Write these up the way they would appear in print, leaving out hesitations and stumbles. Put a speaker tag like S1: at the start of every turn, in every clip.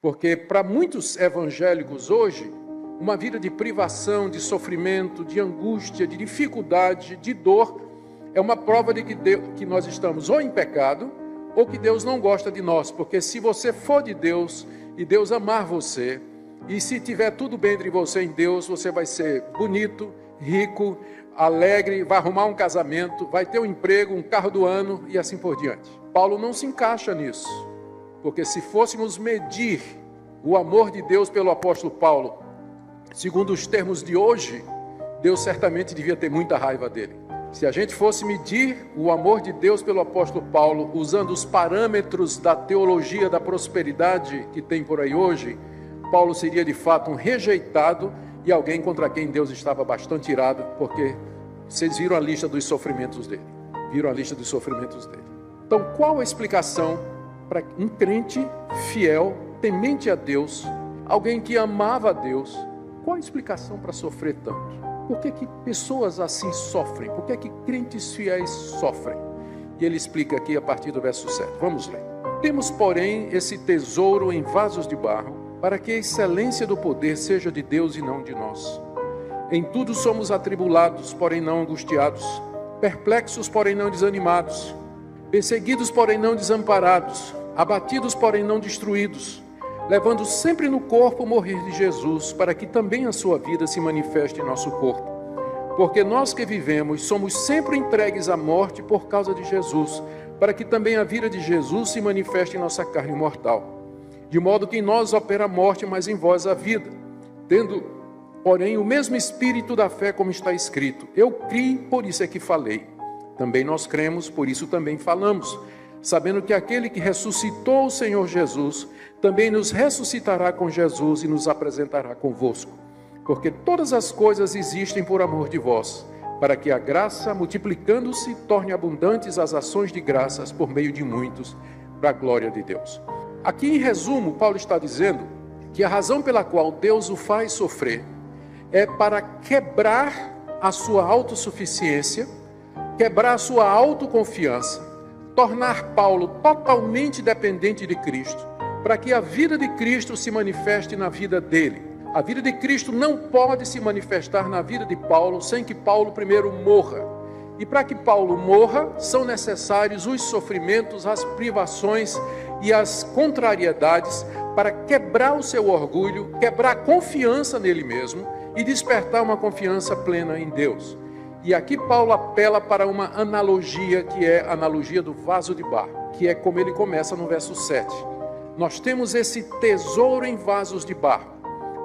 S1: Porque para muitos evangélicos hoje, uma vida de privação, de sofrimento, de angústia, de dificuldade, de dor, é uma prova de que nós estamos ou em pecado, ou que Deus não gosta de nós. Porque se você for de Deus, e Deus amar você, e se tiver tudo bem entre você e Deus, você vai ser bonito, rico, alegre, vai arrumar um casamento, vai ter um emprego, um carro do ano e assim por diante. Paulo não se encaixa nisso, porque se fôssemos medir o amor de Deus pelo apóstolo Paulo, segundo os termos de hoje, Deus certamente devia ter muita raiva dele. Se a gente fosse medir o amor de Deus pelo apóstolo Paulo, usando os parâmetros da teologia da prosperidade que tem por aí hoje, Paulo seria de fato um rejeitado e alguém contra quem Deus estava bastante irado, porque vocês viram a lista dos sofrimentos dele. Viram a lista dos sofrimentos dele. Então, qual a explicação para um crente fiel, temente a Deus, alguém que amava a Deus, qual a explicação para sofrer tanto? Por que pessoas assim sofrem? Por que crentes fiéis sofrem? E ele explica aqui a partir do verso 7. Vamos ler. Temos, porém, esse tesouro em vasos de barro, para que a excelência do poder seja de Deus e não de nós. Em tudo somos atribulados, porém não angustiados, perplexos, porém não desanimados, perseguidos, porém não desamparados, abatidos, porém não destruídos, levando sempre no corpo o morrer de Jesus, para que também a sua vida se manifeste em nosso corpo. Porque nós que vivemos somos sempre entregues à morte por causa de Jesus, para que também a vida de Jesus se manifeste em nossa carne mortal. De modo que em nós opera a morte, mas em vós a vida. Tendo, porém, o mesmo espírito da fé, como está escrito: eu criei, por isso é que falei. Também nós cremos, por isso também falamos, sabendo que aquele que ressuscitou o Senhor Jesus, também nos ressuscitará com Jesus e nos apresentará convosco. Porque todas as coisas existem por amor de vós, para que a graça, multiplicando-se, torne abundantes as ações de graças por meio de muitos, para a glória de Deus. Aqui, em resumo, Paulo está dizendo que a razão pela qual Deus o faz sofrer é para quebrar a sua autossuficiência, quebrar a sua autoconfiança, tornar Paulo totalmente dependente de Cristo, para que a vida de Cristo se manifeste na vida dele. A vida de Cristo não pode se manifestar na vida de Paulo sem que Paulo primeiro morra. E para que Paulo morra, são necessários os sofrimentos, as privações e as contrariedades para quebrar o seu orgulho, quebrar a confiança nele mesmo e despertar uma confiança plena em Deus. E aqui Paulo apela para uma analogia, que é a analogia do vaso de barro, que é como ele começa no verso 7. Nós temos esse tesouro em vasos de barro.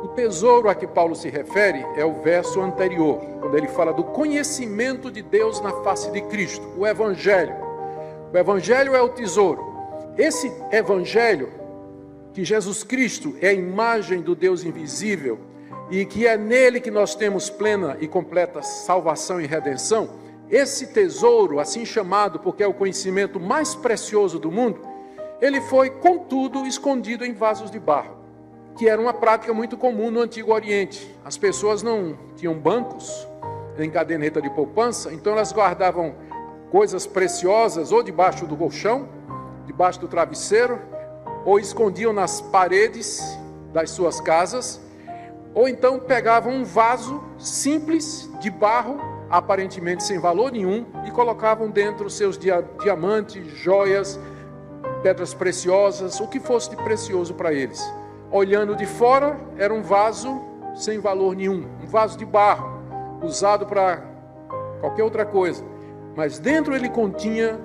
S1: O tesouro a que Paulo se refere é o verso anterior, quando ele fala do conhecimento de Deus na face de Cristo, o Evangelho. O Evangelho é o tesouro. Esse Evangelho, que Jesus Cristo é a imagem do Deus invisível, e que é nele que nós temos plena e completa salvação e redenção, esse tesouro, assim chamado porque é o conhecimento mais precioso do mundo, ele foi, contudo, escondido em vasos de barro, que era uma prática muito comum no Antigo Oriente. As pessoas não tinham bancos em caderneta de poupança, então elas guardavam coisas preciosas ou debaixo do colchão, debaixo do travesseiro, ou escondiam nas paredes das suas casas, ou então pegavam um vaso simples de barro, aparentemente sem valor nenhum, e colocavam dentro seus diamantes, joias, pedras preciosas, o que fosse de precioso para eles. Olhando de fora, era um vaso sem valor nenhum, um vaso de barro, usado para qualquer outra coisa. Mas dentro ele continha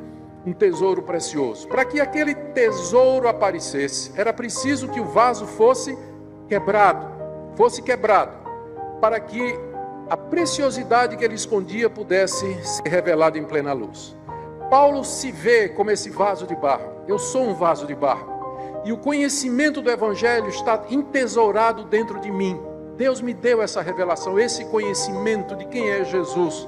S1: um tesouro precioso. Para que aquele tesouro aparecesse, era preciso que o vaso fosse quebrado, para que a preciosidade que ele escondia pudesse ser revelada em plena luz. Paulo se vê como esse vaso de barro. Eu sou um vaso de barro. E o conhecimento do Evangelho está entesourado dentro de mim. Deus me deu essa revelação, esse conhecimento de quem é Jesus.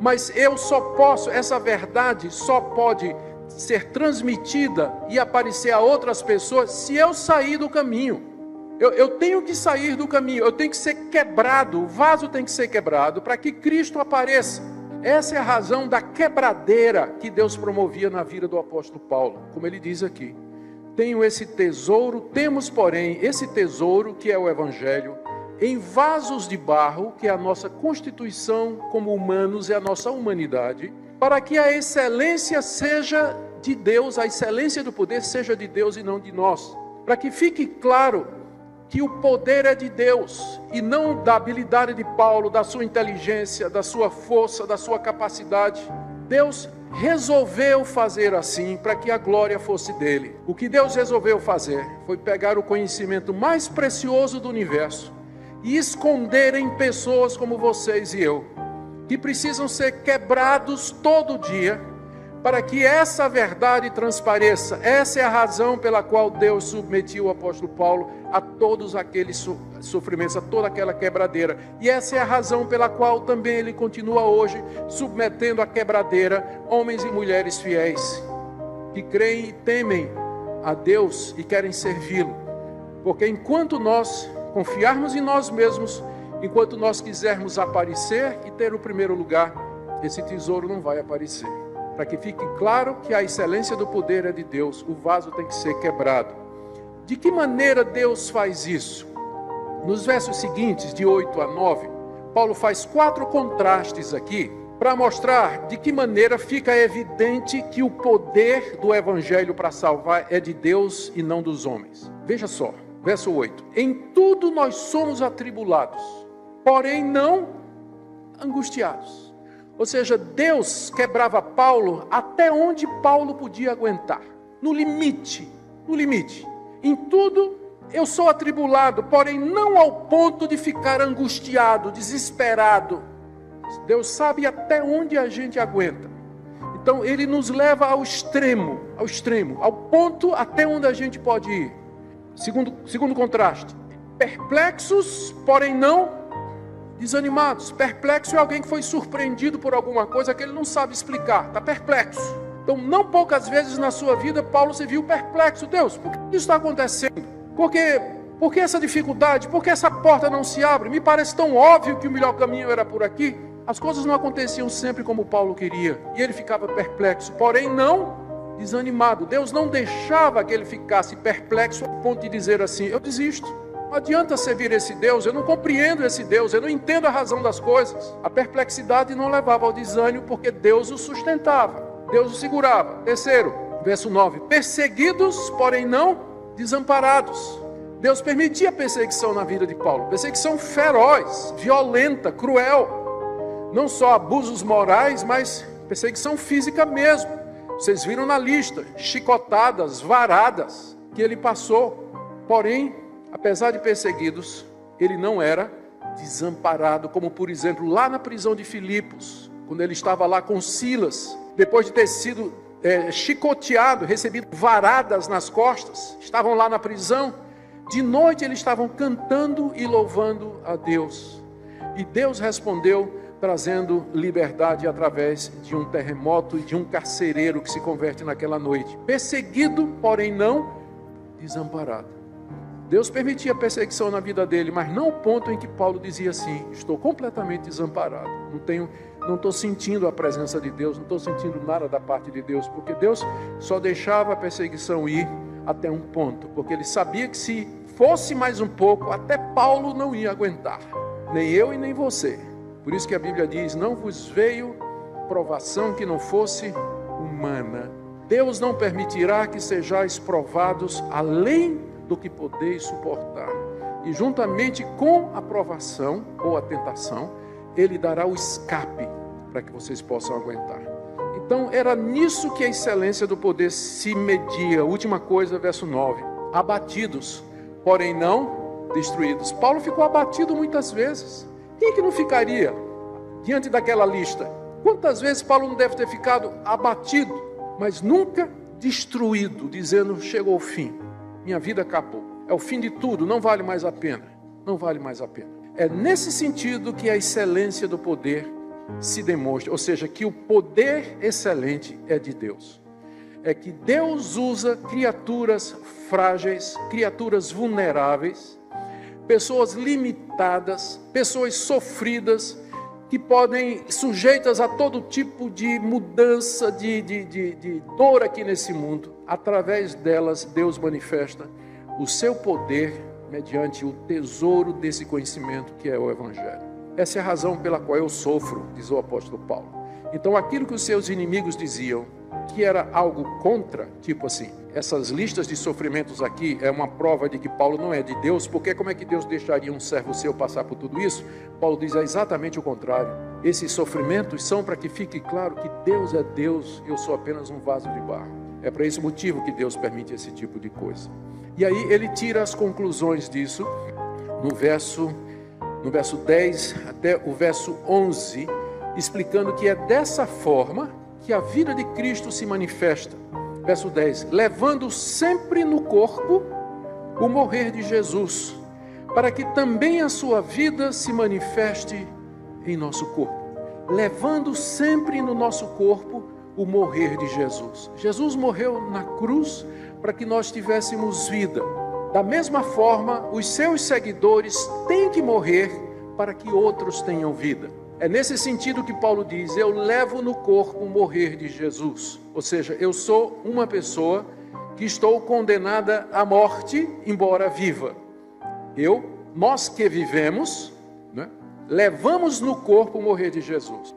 S1: Mas eu só posso, essa verdade só pode ser transmitida e aparecer a outras pessoas se eu sair do caminho. Eu tenho que sair do caminho, eu tenho que ser quebrado, o vaso tem que ser quebrado para que Cristo apareça. Essa é a razão da quebradeira que Deus promovia na vida do apóstolo Paulo, como ele diz aqui. tenho esse tesouro, temos, porém, esse tesouro, que é o Evangelho, em vasos de barro, que é a nossa constituição como humanos, é a nossa humanidade, para que a excelência seja de Deus, a excelência do poder seja de Deus e não de nós. Para que fique claro que o poder é de Deus e não da habilidade de Paulo, da sua inteligência, da sua força, da sua capacidade. Deus resolveu fazer assim para que a glória fosse dele. O que Deus resolveu fazer foi pegar o conhecimento mais precioso do universo e esconder em pessoas como vocês e eu, que precisam ser quebrados todo dia para que essa verdade transpareça. Essa é a razão pela qual Deus submetiu o apóstolo Paulo a todos aqueles sofrimentos, a toda aquela quebradeira. E essa é a razão pela qual também ele continua hoje submetendo à quebradeira homens e mulheres fiéis, que creem e temem a Deus e querem servi-lo. Porque enquanto nós confiarmos em nós mesmos, enquanto nós quisermos aparecer e ter o primeiro lugar, esse tesouro não vai aparecer. Para que fique claro que a excelência do poder é de Deus, o vaso tem que ser quebrado. De que maneira Deus faz isso? Nos versos seguintes, de 8 a 9, Paulo faz 4 contrastes aqui, para mostrar de que maneira fica evidente que o poder do Evangelho para salvar é de Deus e não dos homens. Veja só, verso 8. Em tudo nós somos atribulados, porém não angustiados. Ou seja, Deus quebrava Paulo até onde Paulo podia aguentar. No limite, no limite. Em tudo eu sou atribulado, porém não ao ponto de ficar angustiado, desesperado. Deus sabe até onde a gente aguenta. Então ele nos leva ao extremo, ao ponto até onde a gente pode ir. Segundo contraste, perplexos, porém não desanimados. Perplexo é alguém que foi surpreendido por alguma coisa que ele não sabe explicar, está perplexo. Então, não poucas vezes na sua vida, Paulo se viu perplexo. Deus, por que isso está acontecendo? Por que essa dificuldade? Por que essa porta não se abre? Me parece tão óbvio que o melhor caminho era por aqui. As coisas não aconteciam sempre como Paulo queria, e ele ficava perplexo, porém não desanimado. Deus não deixava que ele ficasse perplexo ao ponto de dizer assim: eu desisto. Não adianta servir esse Deus, eu não compreendo esse Deus, eu não entendo a razão das coisas. A perplexidade não levava ao desânimo, porque Deus o sustentava, Deus o segurava. Terceiro, verso 9: perseguidos, porém não desamparados. Deus permitia perseguição na vida de Paulo, perseguição feroz, violenta, cruel. Não só abusos morais, mas perseguição física mesmo. Vocês viram na lista, chicotadas, varadas que ele passou. Porém, apesar de perseguidos, ele não era desamparado, como por exemplo lá na prisão de Filipos, quando ele estava lá com Silas, depois de ter sido chicoteado, recebido varadas nas costas, estavam lá na prisão, de noite eles estavam cantando e louvando a Deus, e Deus respondeu trazendo liberdade através de um terremoto e de um carcereiro que se converte naquela noite. Perseguido, porém não desamparado. Deus permitia perseguição na vida dele, mas não ao ponto em que Paulo dizia assim: estou completamente desamparado, não estou sentindo a presença de Deus, não estou sentindo nada da parte de Deus, porque Deus só deixava a perseguição ir até um ponto, porque ele sabia que se fosse mais um pouco, até Paulo não ia aguentar, nem eu e nem você. Por isso que a Bíblia diz: não vos veio provação que não fosse humana. Deus não permitirá que sejais provados além do que podeis suportar. E juntamente com a provação ou a tentação, Ele dará o escape para que vocês possam aguentar. Então era nisso que a excelência do poder se media. Última coisa, verso 9: abatidos, porém não destruídos. Paulo ficou abatido muitas vezes. Quem é que não ficaria diante daquela lista? Quantas vezes Paulo não deve ter ficado abatido, mas nunca destruído, dizendo: chegou o fim, minha vida acabou, é o fim de tudo, não vale mais a pena, não vale mais a pena. É nesse sentido que a excelência do poder se demonstra, ou seja, que o poder excelente é de Deus. É que Deus usa criaturas frágeis, criaturas vulneráveis, pessoas limitadas, pessoas sofridas, que podem, sujeitas a todo tipo de mudança, de dor aqui nesse mundo. Através delas, Deus manifesta o seu poder mediante o tesouro desse conhecimento que é o Evangelho. Essa é a razão pela qual eu sofro, diz o apóstolo Paulo. Então aquilo que os seus inimigos diziam, que era algo contra, tipo assim, essas listas de sofrimentos aqui é uma prova de que Paulo não é de Deus, porque como é que Deus deixaria um servo seu passar por tudo isso? Paulo diz exatamente o contrário. Esses sofrimentos são para que fique claro que Deus é Deus, eu sou apenas um vaso de barro. É para esse motivo que Deus permite esse tipo de coisa. E aí ele tira as conclusões disso no verso 10 até o verso 11, explicando que é dessa forma que a vida de Cristo se manifesta. Verso 10, levando sempre no corpo o morrer de Jesus, para que também a sua vida se manifeste em nosso corpo. Levando sempre no nosso corpo o morrer de Jesus. Jesus morreu na cruz para que nós tivéssemos vida. Da mesma forma, os seus seguidores têm que morrer para que outros tenham vida. É nesse sentido que Paulo diz, eu levo no corpo o morrer de Jesus. Ou seja, eu sou uma pessoa que estou condenada à morte, embora viva. Nós que vivemos, né, levamos no corpo o morrer de Jesus.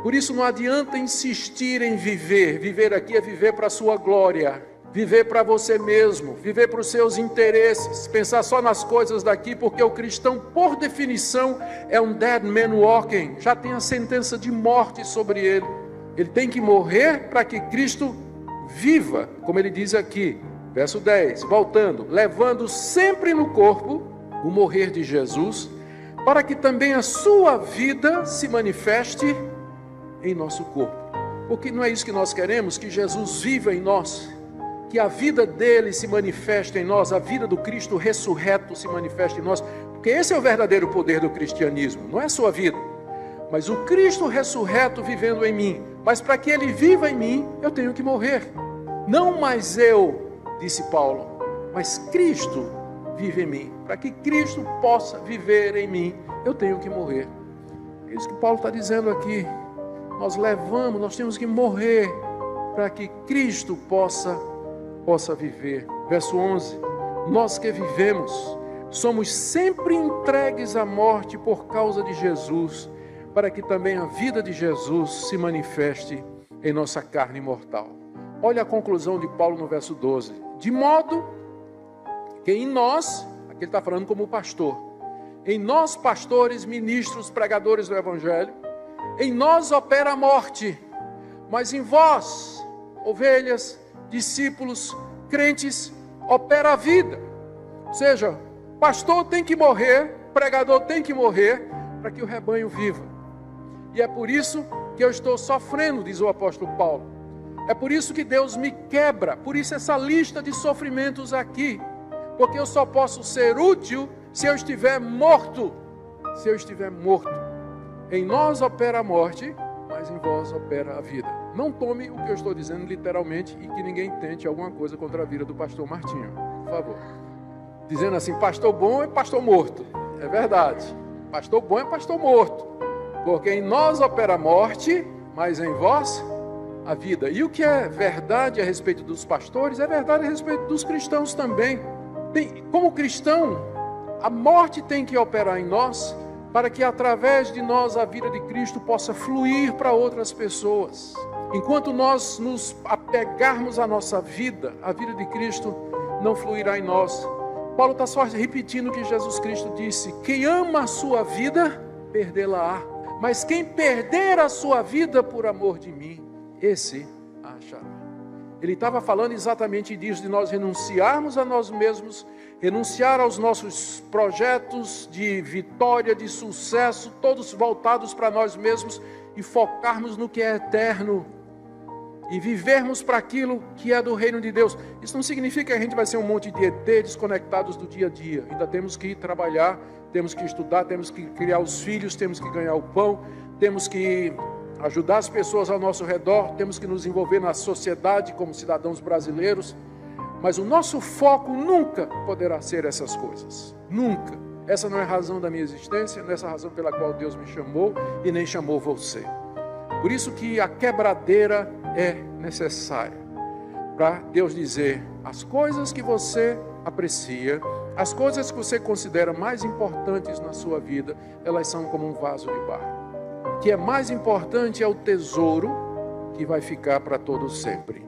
S1: Por isso não adianta insistir em viver. Viver aqui é viver para a sua glória. Viver para você mesmo, viver para os seus interesses, pensar só nas coisas daqui, porque o cristão, por definição, é um dead man walking, já tem a sentença de morte sobre ele. Ele tem que morrer para que Cristo viva, como ele diz aqui, verso 10, voltando, levando sempre no corpo o morrer de Jesus, para que também a sua vida se manifeste em nosso corpo. Porque não é isso que nós queremos, que Jesus viva em nós, que a vida dele se manifeste em nós, a vida do Cristo ressurreto se manifeste em nós, porque esse é o verdadeiro poder do cristianismo, não é a sua vida, mas o Cristo ressurreto vivendo em mim. Mas para que ele viva em mim, eu tenho que morrer. Não mais eu, disse Paulo, mas Cristo vive em mim. Para que Cristo possa viver em mim, eu tenho que morrer. É isso que Paulo está dizendo aqui. Nós temos que morrer para que Cristo possa viver. Verso 11, nós que vivemos, somos sempre entregues à morte por causa de Jesus, para que também a vida de Jesus se manifeste em nossa carne mortal. Olha a conclusão de Paulo no verso 12. De modo que em nós, aqui ele está falando como pastor, em nós pastores, ministros, pregadores do Evangelho, em nós opera a morte, mas em vós, ovelhas, discípulos, crentes, opera a vida. Ou seja, pastor tem que morrer, pregador tem que morrer, para que o rebanho viva. E é por isso que eu estou sofrendo, diz o apóstolo Paulo. É por isso que Deus me quebra, por isso essa lista de sofrimentos aqui, porque eu só posso ser útil se eu estiver morto. Se eu estiver morto. Em nós opera a morte, mas em vós opera a vida. Não tome o que eu estou dizendo literalmente e que ninguém tente alguma coisa contra a vida do pastor Martinho, por favor. Dizendo assim, pastor bom é pastor morto. É verdade. Pastor bom é pastor morto. Porque em nós opera a morte, mas em vós a vida. E o que é verdade a respeito dos pastores, é verdade a respeito dos cristãos também. Como cristão, a morte tem que operar em nós, para que através de nós a vida de Cristo possa fluir para outras pessoas. Enquanto nós nos apegarmos à nossa vida, a vida de Cristo não fluirá em nós. Paulo está só repetindo o que Jesus Cristo disse: quem ama a sua vida, perdê-la-á. Mas quem perder a sua vida por amor de mim, esse a achará. Ele estava falando exatamente disso, de nós renunciarmos a nós mesmos, renunciar aos nossos projetos de vitória, de sucesso, todos voltados para nós mesmos, e focarmos no que é eterno, e vivermos para aquilo que é do reino de Deus. Isso não significa que a gente vai ser um monte de ET desconectados do dia a dia. Ainda temos que ir trabalhar, temos que estudar, temos que criar os filhos, temos que ganhar o pão, temos que ajudar as pessoas ao nosso redor, temos que nos envolver na sociedade como cidadãos brasileiros. Mas o nosso foco nunca poderá ser essas coisas. Nunca. Essa não é a razão da minha existência, não é essa a razão pela qual Deus me chamou e nem chamou você. Por isso que a quebradeira é necessária, para Deus dizer: as coisas que você aprecia, as coisas que você considera mais importantes na sua vida, elas são como um vaso de barro. O que é mais importante é o tesouro que vai ficar para todo sempre.